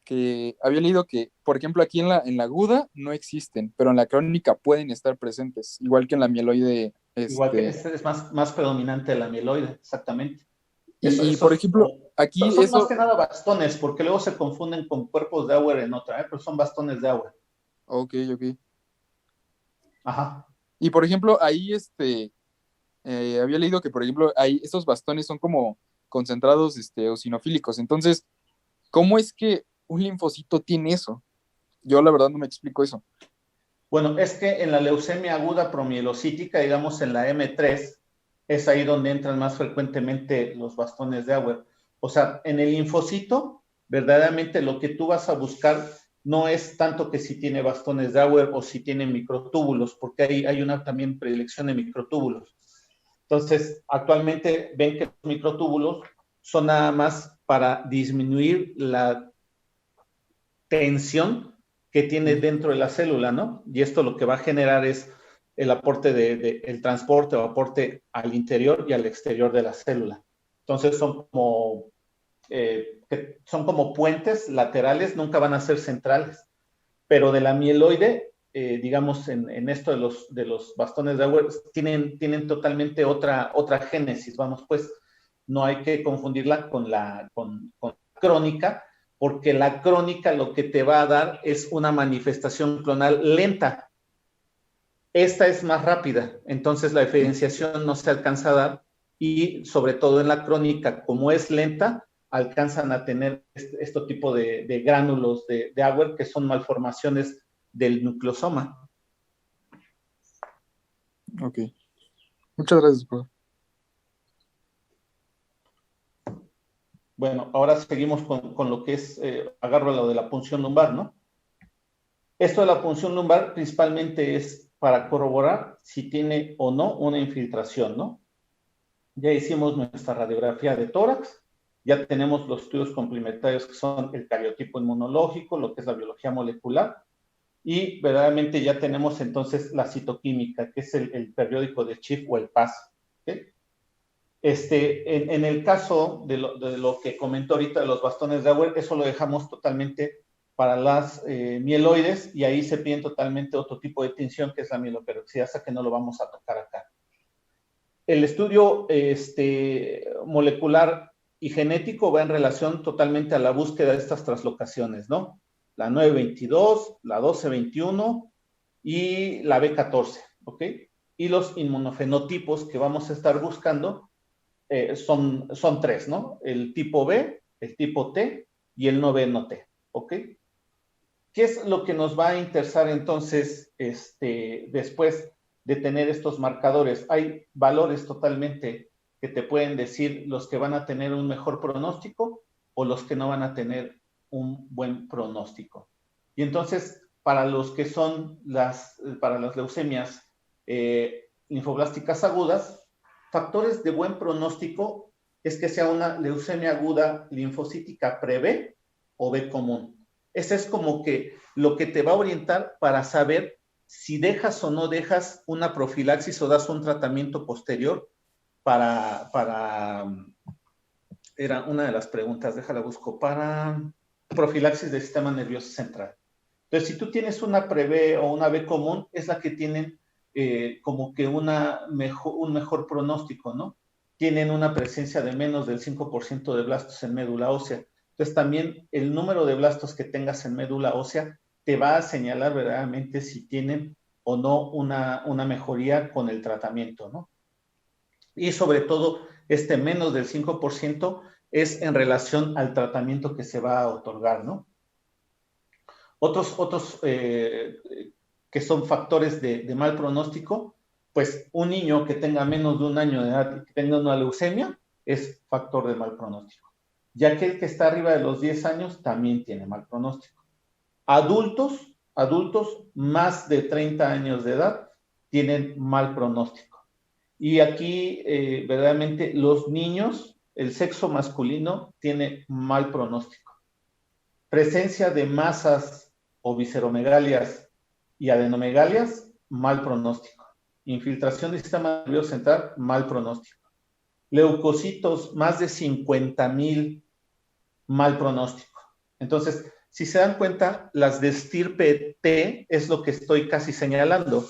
que había leído que, por ejemplo, aquí en la aguda no existen, pero en la crónica pueden estar presentes, igual que en la mieloide. Igual que es más predominante la mieloide, exactamente. Y por ejemplo, aquí son más que nada bastones, porque luego se confunden con cuerpos de Auer en otra, pero son bastones de Auer. Ok. Ajá. Y por ejemplo, ahí había leído que, por ejemplo, estos bastones son como concentrados eosinofílicos. Entonces, ¿cómo es que un linfocito tiene eso? Yo la verdad no me explico eso. Bueno, es que en la leucemia aguda promielocítica, digamos en la M3, es ahí donde entran más frecuentemente los bastones de Auer. O sea, en el linfocito, verdaderamente lo que tú vas a buscar no es tanto que si tiene bastones de Auer o si tiene microtúbulos, porque hay una también predilección de microtúbulos. Entonces, actualmente ven que los microtúbulos son nada más para disminuir la tensión que tiene dentro de la célula, ¿no? Y esto lo que va a generar es el aporte el transporte o aporte al interior y al exterior de la célula. Entonces son como puentes laterales, nunca van a ser centrales. Pero de la mieloide, digamos, en esto de los bastones de Auer, tienen totalmente otra génesis, vamos, pues no hay que confundirla con crónica, porque la crónica lo que te va a dar es una manifestación clonal lenta. Esta es más rápida, entonces la diferenciación no se alcanza a dar y sobre todo en la crónica, como es lenta, alcanzan a tener este tipo de gránulos de Auer, que son malformaciones del nucleosoma. Ok. Muchas gracias, profe. Bueno, ahora seguimos con lo que es, agarro lo de la punción lumbar, ¿no? Esto de la punción lumbar principalmente es para corroborar si tiene o no una infiltración, ¿no? Ya hicimos nuestra radiografía de tórax, ya tenemos los estudios complementarios que son el cariotipo inmunológico, lo que es la biología molecular, y verdaderamente ya tenemos entonces la citoquímica, que es el periódico de Schiff o el PAS. ¿Okay? En el caso de lo que comentó ahorita de los bastones de Auer, eso lo dejamos totalmente para las mieloides, y ahí se piden totalmente otro tipo de tinción, que es la mieloperoxidasa, que no lo vamos a tocar acá. El estudio molecular y genético va en relación totalmente a la búsqueda de estas translocaciones, ¿no? La 922, la 1221 y la B14, ¿ok? Y los inmunofenotipos que vamos a estar buscando son tres, ¿no? El tipo B, el tipo T y el no B no T, ¿ok? ¿Qué es lo que nos va a interesar entonces después de tener estos marcadores? Hay valores totalmente que te pueden decir los que van a tener un mejor pronóstico o los que no van a tener un buen pronóstico. Y entonces, para los que son para las leucemias linfoblásticas agudas, factores de buen pronóstico es que sea una leucemia aguda linfocítica pre-B o B común. Ese es como que lo que te va a orientar para saber si dejas o no dejas una profilaxis o das un tratamiento posterior era una de las preguntas, déjala busco, para profilaxis del sistema nervioso central. Entonces, si tú tienes una pre-B o una B común, es la que tienen como que un mejor pronóstico, ¿no? Tienen una presencia de menos del 5% de blastos en médula ósea. Entonces, también el número de blastos que tengas en médula ósea te va a señalar verdaderamente si tienen o no una mejoría con el tratamiento, ¿no? Y sobre todo, menos del 5% es en relación al tratamiento que se va a otorgar, ¿no? Otros que son factores de mal pronóstico, pues un niño que tenga menos de un año de edad y que tenga una leucemia es factor de mal pronóstico. Y aquel que está arriba de los 10 años también tiene mal pronóstico. Adultos más de 30 años de edad tienen mal pronóstico. Y aquí, verdaderamente, los niños, el sexo masculino, tiene mal pronóstico. Presencia de masas o visceromegalias y adenomegalias, mal pronóstico. Infiltración del sistema nervioso central, mal pronóstico. Leucocitos, más de 50,000, mal pronóstico. Entonces, si se dan cuenta, las de estirpe T es lo que estoy casi señalando.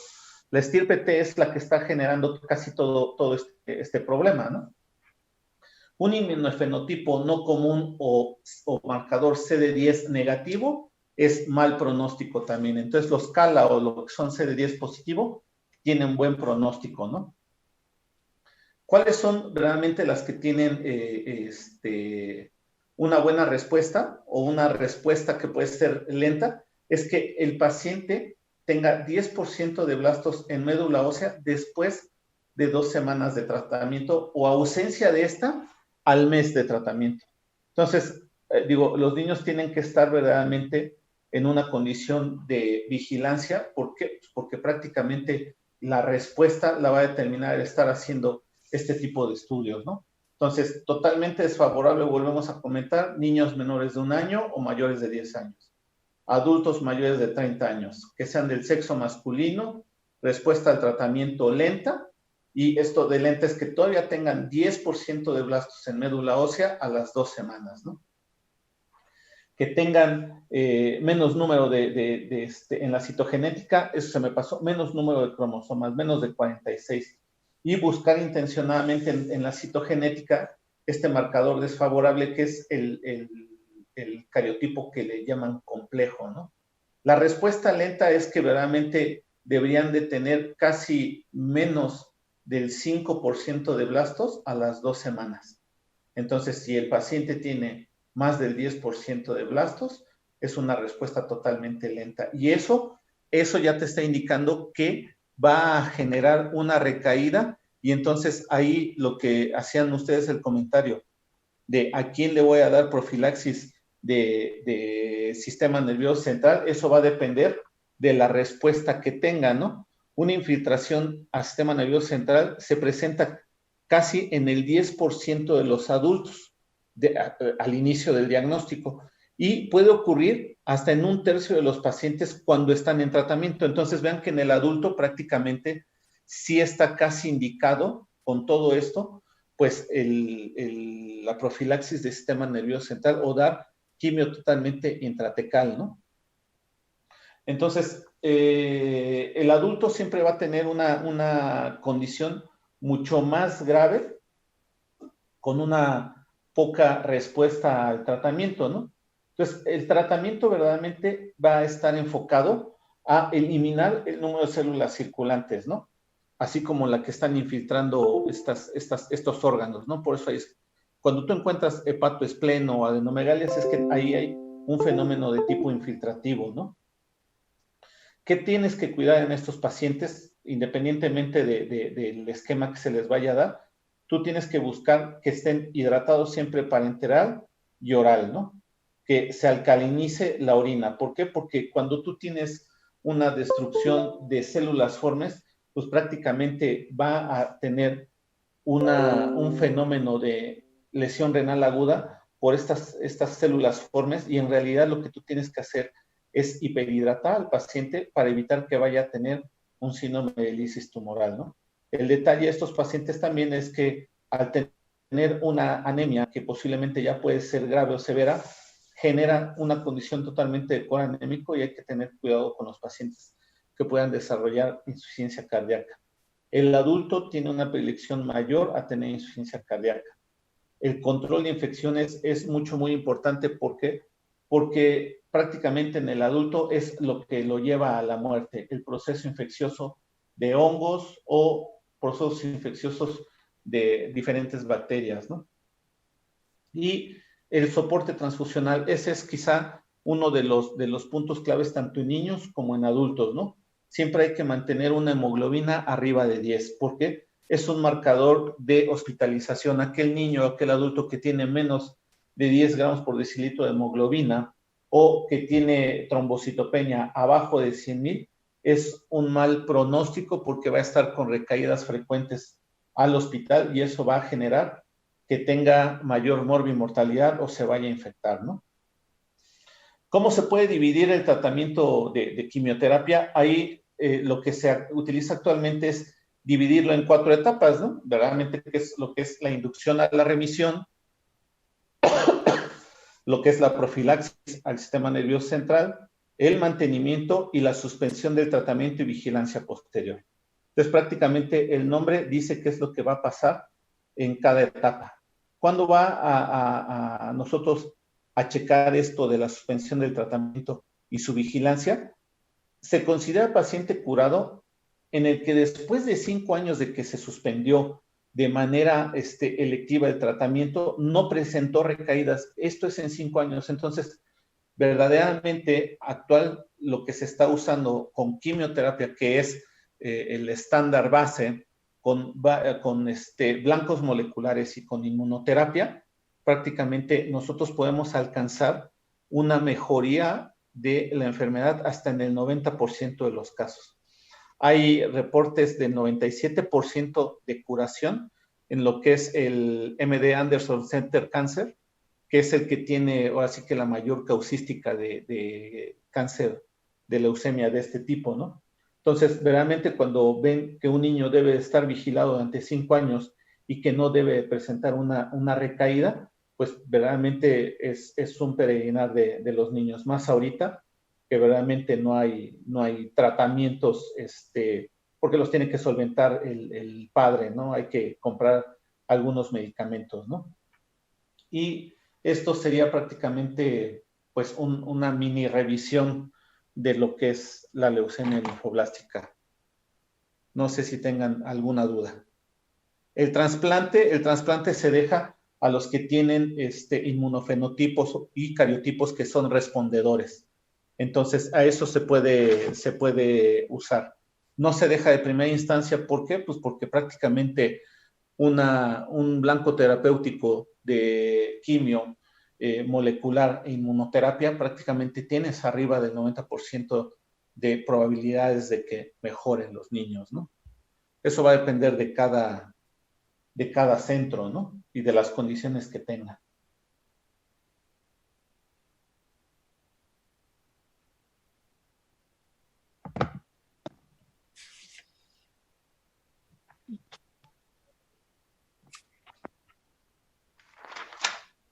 La estirpe T es la que está generando casi todo este problema, ¿no? Un inmunofenotipo no común o marcador CD10 negativo es mal pronóstico también. Entonces, los CALA o los que son CD10 positivo tienen buen pronóstico, ¿no? ¿Cuáles son realmente las que tienen una buena respuesta o una respuesta que puede ser lenta? Es que el paciente tenga 10% de blastos en médula ósea después de 2 semanas de tratamiento o ausencia de esta al mes de tratamiento. Entonces, los niños tienen que estar verdaderamente en una condición de vigilancia. ¿Por qué? Porque prácticamente la respuesta la va a determinar el estar haciendo este tipo de estudios, ¿no? Entonces, totalmente desfavorable, volvemos a comentar, niños menores de 1 año o mayores de 10 años. Adultos mayores de 30 años, que sean del sexo masculino, respuesta al tratamiento lenta, y esto de lenta es que todavía tengan 10% de blastos en médula ósea a las 2 semanas, ¿no? Que tengan menos número en la citogenética, eso se me pasó, menos número de cromosomas, menos de 46. Y buscar intencionadamente en la citogenética este marcador desfavorable que es el cariotipo que le llaman complejo, ¿no? La respuesta lenta es que verdaderamente deberían de tener casi menos del 5% de blastos a las 2 semanas. Entonces, si el paciente tiene más del 10% de blastos, es una respuesta totalmente lenta. Y eso ya te está indicando que va a generar una recaída, y entonces ahí lo que hacían ustedes el comentario de a quién le voy a dar profilaxis de sistema nervioso central, eso va a depender de la respuesta que tenga, ¿no? Una infiltración al sistema nervioso central se presenta casi en el 10% de los adultos al inicio del diagnóstico, y puede ocurrir hasta en 1/3 de los pacientes cuando están en tratamiento. Entonces vean que en el adulto prácticamente sí está casi indicado con todo esto, pues la profilaxis del sistema nervioso central o dar quimio totalmente intratecal, ¿no? Entonces, el adulto siempre va a tener una condición mucho más grave con una poca respuesta al tratamiento, ¿no? Entonces, el tratamiento verdaderamente va a estar enfocado a eliminar el número de células circulantes, ¿no? Así como la que están infiltrando estos órganos, ¿no? Por eso cuando tú encuentras hepatoespleno o adenomegalias, es que ahí hay un fenómeno de tipo infiltrativo, ¿no? ¿Qué tienes que cuidar en estos pacientes? Independientemente del esquema que se les vaya a dar, tú tienes que buscar que estén hidratados siempre parenteral y oral, ¿no? Que se alcalinice la orina. ¿Por qué? Porque cuando tú tienes una destrucción de células formes, pues prácticamente va a tener un fenómeno de lesión renal aguda por estas células formes, y en realidad lo que tú tienes que hacer es hiperhidratar al paciente para evitar que vaya a tener un síndrome de lisis tumoral, ¿no? El detalle de estos pacientes también es que al tener una anemia que posiblemente ya puede ser grave o severa, genera una condición totalmente de cuadro anémico, y hay que tener cuidado con los pacientes que puedan desarrollar insuficiencia cardíaca. El adulto tiene una predilección mayor a tener insuficiencia cardíaca. El control de infecciones es muy importante. ¿Por qué? Porque prácticamente en el adulto es lo que lo lleva a la muerte, el proceso infeccioso de hongos o procesos infecciosos de diferentes bacterias, ¿no? Y el soporte transfusional, ese es quizá uno de los puntos claves tanto en niños como en adultos, ¿no? Siempre hay que mantener una hemoglobina arriba de 10, porque es un marcador de hospitalización. Aquel niño, aquel adulto que tiene menos de 10 gramos por decilitro de hemoglobina o que tiene trombocitopenia abajo de 100,000, es un mal pronóstico porque va a estar con recaídas frecuentes al hospital, y eso va a generar que tenga mayor morbimortalidad o se vaya a infectar, ¿no? ¿Cómo se puede dividir el tratamiento de quimioterapia? Ahí lo que se utiliza actualmente es dividirlo en 4 etapas, ¿no? Verdaderamente, que es lo que es la inducción a la remisión, lo que es la profilaxis al sistema nervioso central, el mantenimiento y la suspensión del tratamiento y vigilancia posterior. Entonces, prácticamente el nombre dice qué es lo que va a pasar en cada etapa. ¿Cuándo va a nosotros a checar esto de la suspensión del tratamiento y su vigilancia? Se considera paciente curado en el que después de 5 años de que se suspendió de manera electiva el tratamiento, no presentó recaídas. Esto es en 5 años. Entonces, verdaderamente actual, lo que se está usando con quimioterapia, que es el estándar base, con blancos moleculares y con inmunoterapia, prácticamente nosotros podemos alcanzar una mejoría de la enfermedad hasta en el 90% de los casos. Hay reportes del 97% de curación en lo que es el MD Anderson Center Cancer, que es el que tiene ahora sí que la mayor causística de cáncer de leucemia de este tipo, ¿no? Entonces, verdaderamente cuando ven que un niño debe estar vigilado durante 5 años y que no debe presentar una recaída, pues verdaderamente es un peregrinar de los niños. Más ahorita, que verdaderamente no hay tratamientos, porque los tiene que solventar el padre, ¿no? Hay que comprar algunos medicamentos, ¿no? Y esto sería prácticamente, pues, una mini revisión de lo que es la leucemia linfoblástica. No sé si tengan alguna duda. El trasplante se deja a los que tienen inmunofenotipos y cariotipos que son respondedores. Entonces, a eso se puede usar. No se deja de primera instancia, ¿por qué? Pues porque prácticamente un blanco terapéutico de quimio molecular e inmunoterapia prácticamente tienes arriba del 90% de probabilidades de que mejoren los niños, ¿no? Eso va a depender de cada centro, ¿no? Y de las condiciones que tenga.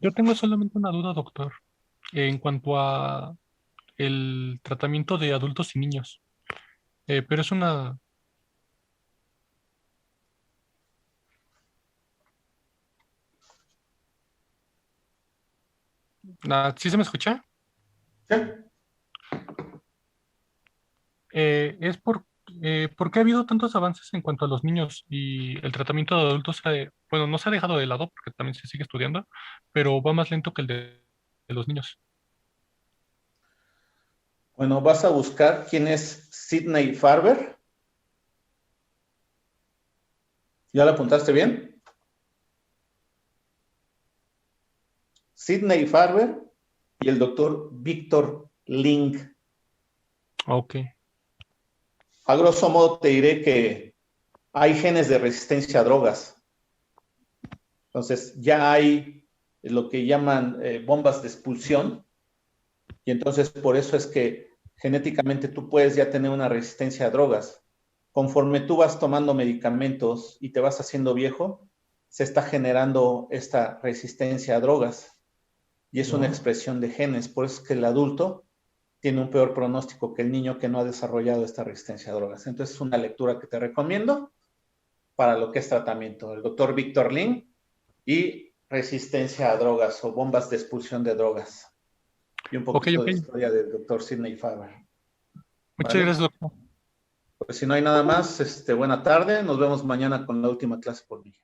Yo tengo solamente una duda, doctor, en cuanto a el tratamiento de adultos y niños. Pero es una... ¿Sí se me escucha? ¿Sí? Es por qué ha habido tantos avances en cuanto a los niños y el tratamiento de adultos, bueno, no se ha dejado de lado porque también se sigue estudiando, pero va más lento que el de los niños. Bueno, vas a buscar quién es Sidney Farber. ¿Ya lo apuntaste bien? Sidney Farber y el doctor Víctor Ling. Ok. A grosso modo te diré que hay genes de resistencia a drogas. Entonces ya hay lo que llaman bombas de expulsión y entonces por eso es que genéticamente tú puedes ya tener una resistencia a drogas. Conforme tú vas tomando medicamentos y te vas haciendo viejo, se está generando esta resistencia a drogas y es una expresión de genes. Por eso es que el adulto tiene un peor pronóstico que el niño que no ha desarrollado esta resistencia a drogas. Entonces es una lectura que te recomiendo para lo que es tratamiento. El doctor Víctor Lin y resistencia a drogas o bombas de expulsión de drogas. Y un poquito de historia del doctor Sidney Farber. Muchas ¿Vale? gracias, doctor. Pues si no hay nada más, buena tarde. Nos vemos mañana con la última clase por día.